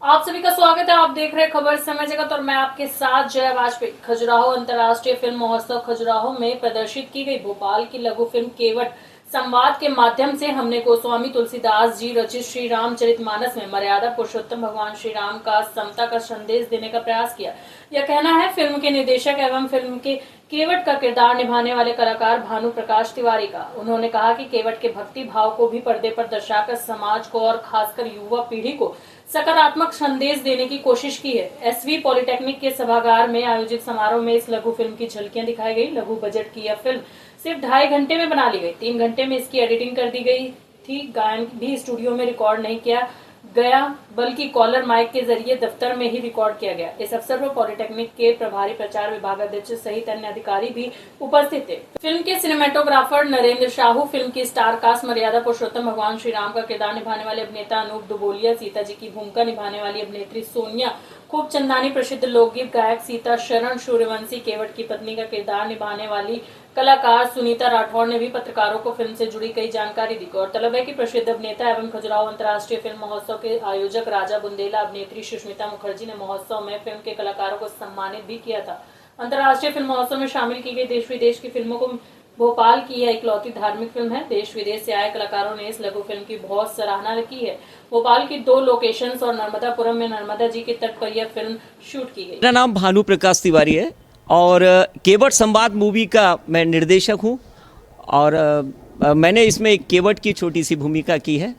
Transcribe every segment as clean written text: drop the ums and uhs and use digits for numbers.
आप सभी का स्वागत है। आप देख रहे हैं खबर समय जगत और मैं आपके साथ जया वाजपेयी। खजुराहो अंतर्राष्ट्रीय फिल्म महोत्सव खजुराहो में प्रदर्शित की गई भोपाल की लघु फिल्म केवट संवाद के माध्यम से हमने गोस्वामी तुलसीदास जी रचित श्री रामचरितमानस में मर्यादा पुरुषोत्तम भगवान श्री राम का समता का संदेश देने का प्रयास किया। यह कहना है फिल्म के निर्देशक एवं फिल्म के केवट का किरदार निभाने वाले कलाकार भानु प्रकाश तिवारी का। उन्होंने कहा कि केवट के भक्ति भाव को भी पर्दे पर दर्शाकर समाज को और खासकर युवा पीढ़ी को सकारात्मक संदेश देने की कोशिश की है। एसवी पॉलिटेक्निक के सभागार में आयोजित समारोह में इस लघु फिल्म की झलकियां दिखाई गई। लघु बजट की यह फिल्म सिर्फ 2.5 घंटे में बना ली गई। 3 घंटे में इसकी एडिटिंग कर दी गई थी। गायन भी स्टूडियो में रिकॉर्ड नहीं किया गया बल्कि कॉलर माइक के जरिए दफ्तर में ही रिकॉर्ड किया गया। इस अवसर पर पॉलिटेक्निक के प्रभारी प्रचार विभाग अध्यक्ष सहित अन्य अधिकारी भी उपस्थित थे। फिल्म के सिनेमेटोग्राफर नरेंद्र शाहू, फिल्म की स्टार कास्ट मर्यादा पुरुषोत्तम भगवान श्री राम का किरदार निभाने वाले अभिनेता अनूप दुबोलिया, सीता जी की भूमिका निभाने वाली अभिनेत्री सोनिया खूब चंदानी, प्रसिद्ध लोकगीत गायक सीता शरण, सूर्यवंशी, केवट की पत्नी का किरदार निभाने वाली कलाकार सुनीता राठौर ने भी पत्रकारों को फिल्म से जुड़ी कई जानकारी दी। गौरतलब है कि प्रसिद्ध अभिनेता एवं खजुराहो अंतर्राष्ट्रीय फिल्म महोत्सव के आयोजक राजा बुंदेला, अभिनेत्री सुष्मिता मुखर्जी ने महोत्सव में फिल्म के कलाकारों को सम्मानित भी किया था। अंतर्राष्ट्रीय फिल्म महोत्सव में शामिल की गई देश विदेश की फिल्मों को भोपाल की यह इकलौती धार्मिक फिल्म है। देश विदेश से आए कलाकारों ने इस लघु फिल्म की बहुत सराहना की है। भोपाल की 2 लोकेशंस और नर्मदापुरम में नर्मदा जी के तट पर यह फिल्म शूट की गई। मेरा नाम भानु प्रकाश तिवारी है और केवट संवाद मूवी का मैं निर्देशक हूँ और मैंने इसमें एक केवट की छोटी सी भूमिका की है।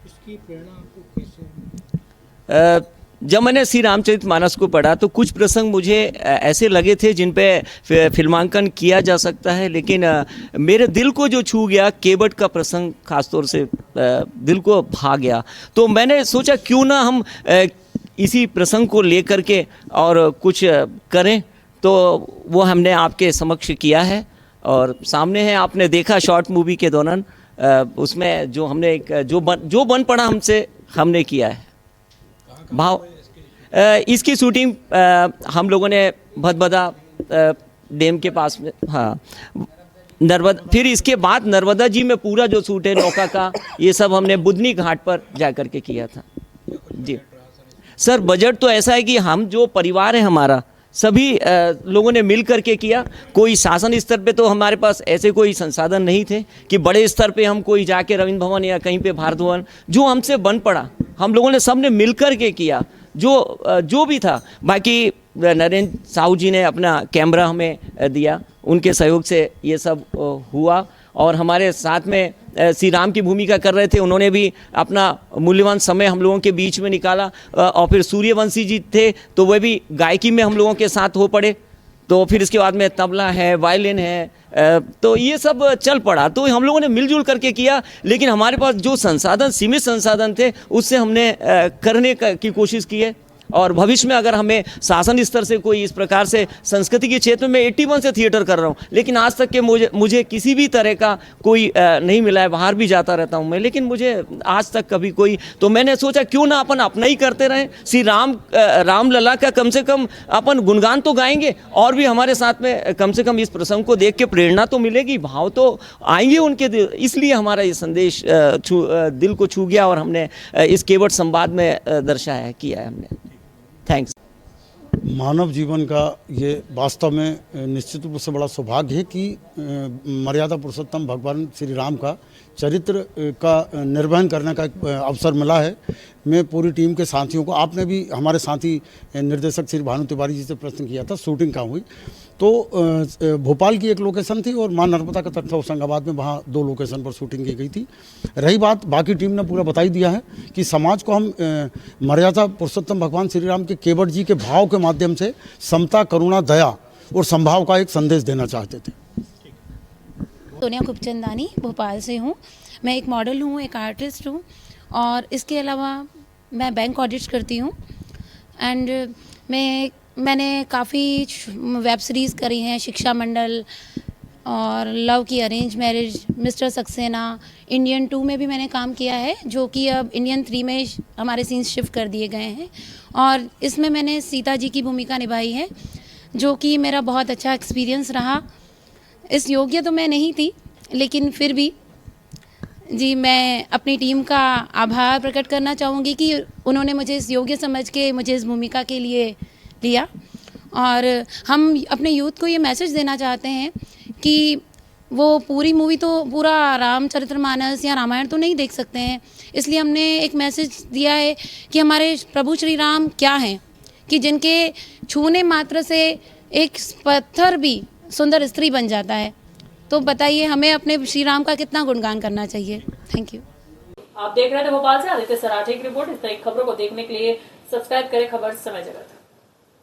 इसकी प्रेरणा आपको कैसे? जब मैंने श्री रामचरितमानस को पढ़ा तो कुछ प्रसंग मुझे ऐसे लगे थे जिन पे फिल्मांकन किया जा सकता है, लेकिन मेरे दिल को जो छू गया केवट का प्रसंग खासतौर से दिल को भा गया। तो मैंने सोचा क्यों ना हम इसी प्रसंग को लेकर के और कुछ करें, तो वो हमने आपके समक्ष किया है और सामने है। आपने देखा शॉर्ट मूवी के दौरान उसमें जो हमने जो बन पड़ा हमसे हमने किया है भाव। इसकी शूटिंग हम लोगों ने भदभदा डैम के पास में, हाँ, नर्मदा, फिर इसके बाद नर्मदा जी में पूरा जो शूट है नौका का, ये सब हमने बुधनी घाट पर जा कर के किया था। जी सर, बजट तो ऐसा है कि हम जो परिवार है हमारा सभी लोगों ने मिल कर के किया। कोई शासन स्तर पे तो हमारे पास ऐसे कोई संसाधन नहीं थे कि बड़े स्तर पे हम कोई जाके रविंद्र भवन या कहीं पे भारत भवन, जो हमसे बन पड़ा हम लोगों ने सबने मिल कर के किया जो भी था। बाकी नरेंद्र साहू जी ने अपना कैमरा हमें दिया, उनके सहयोग से ये सब हुआ और हमारे साथ में श्री राम की भूमिका कर रहे थे, उन्होंने भी अपना मूल्यवान समय हम लोगों के बीच में निकाला। और फिर सूर्यवंशी जी थे तो वह भी गायकी में हम लोगों के साथ हो पड़े। तो फिर इसके बाद में तबला है, वायलिन है, तो ये सब चल पड़ा। तो हम लोगों ने मिलजुल करके किया, लेकिन हमारे पास जो संसाधन, सीमित संसाधन थे, उससे हमने करने की कोशिश की है। और भविष्य में अगर हमें शासन स्तर से कोई इस प्रकार से संस्कृति के क्षेत्र में 81 से थिएटर कर रहा हूँ, लेकिन आज तक के मुझे किसी भी तरह का कोई नहीं मिला है। बाहर भी जाता रहता हूँ मैं, लेकिन मुझे आज तक कभी कोई, तो मैंने सोचा क्यों ना अपन अपना ही करते रहें। श्री रामलला का कम से कम अपन गुणगान तो गाएंगे और भी हमारे साथ में कम से कम इस प्रसंग को देख के प्रेरणा तो मिलेगी, भाव तो आएंगे उनके दिल। इसलिए हमारा ये संदेश दिल को छू गया और हमने इस केवट संवाद में दर्शाया किया है हमने। थैंक्स। मानव जीवन का ये वास्तव में निश्चित रूप से बड़ा सौभाग्य है कि मर्यादा पुरुषोत्तम भगवान श्री राम का चरित्र का निर्वहन करने का एक अवसर मिला है। मैं पूरी टीम के साथियों को, आपने भी हमारे साथी निर्देशक श्री भानु तिवारी जी से प्रश्न किया था शूटिंग कहाँ हुई, तो भोपाल की एक लोकेशन थी और माँ नर्मदा का तट था होशंगाबाद में, वहाँ 2 लोकेशन पर शूटिंग की गई थी। रही बात, बाकी टीम ने पूरा बता ही दिया है कि समाज को हम मर्यादा पुरुषोत्तम भगवान श्री राम के केवट जी के भाव के माध्यम से समता, करुणा, दया और संभाव का एक संदेश देना चाहते थे। सोनिया खूबचंदानी भोपाल से हूँ। मैं एक मॉडल हूँ, एक आर्टिस्ट हूँ और इसके अलावा मैं बैंक ऑडिट करती हूँ। एंड मैंने काफ़ी वेब सीरीज़ करी हैं, शिक्षा मंडल और लव की arrange marriage, mister Saxena, Indian 2 में भी मैंने काम किया है, जो कि अब इंडियन 3 में हमारे सीन्स शिफ्ट कर दिए गए हैं। और इसमें मैंने सीता जी की भूमिका निभाई है, जो कि मेरा बहुत अच्छा एक्सपीरियंस रहा। इस योग्य तो मैं नहीं थी, लेकिन फिर भी जी, मैं अपनी टीम का आभार प्रकट करना चाहूँगी कि उन्होंने मुझे इस योग्य समझ के मुझे इस भूमिका के लिए लिया। और हम अपने यूथ को ये मैसेज देना चाहते हैं कि वो पूरी मूवी तो पूरा रामचरितमानस या रामायण तो नहीं देख सकते हैं, इसलिए हमने एक मैसेज दिया है कि हमारे प्रभु श्री राम क्या हैं, कि जिनके छूने मात्र से एक पत्थर भी सुंदर स्त्री बन जाता है। तो बताइए हमें अपने श्री राम का कितना गुणगान करना चाहिए। Thank you. आप देख रहे थे भोपाल से आदित्य सराठे की रिपोर्ट। इस तरह की खबरों को देखने के लिए सब्सक्राइब करें खबर समय जगत।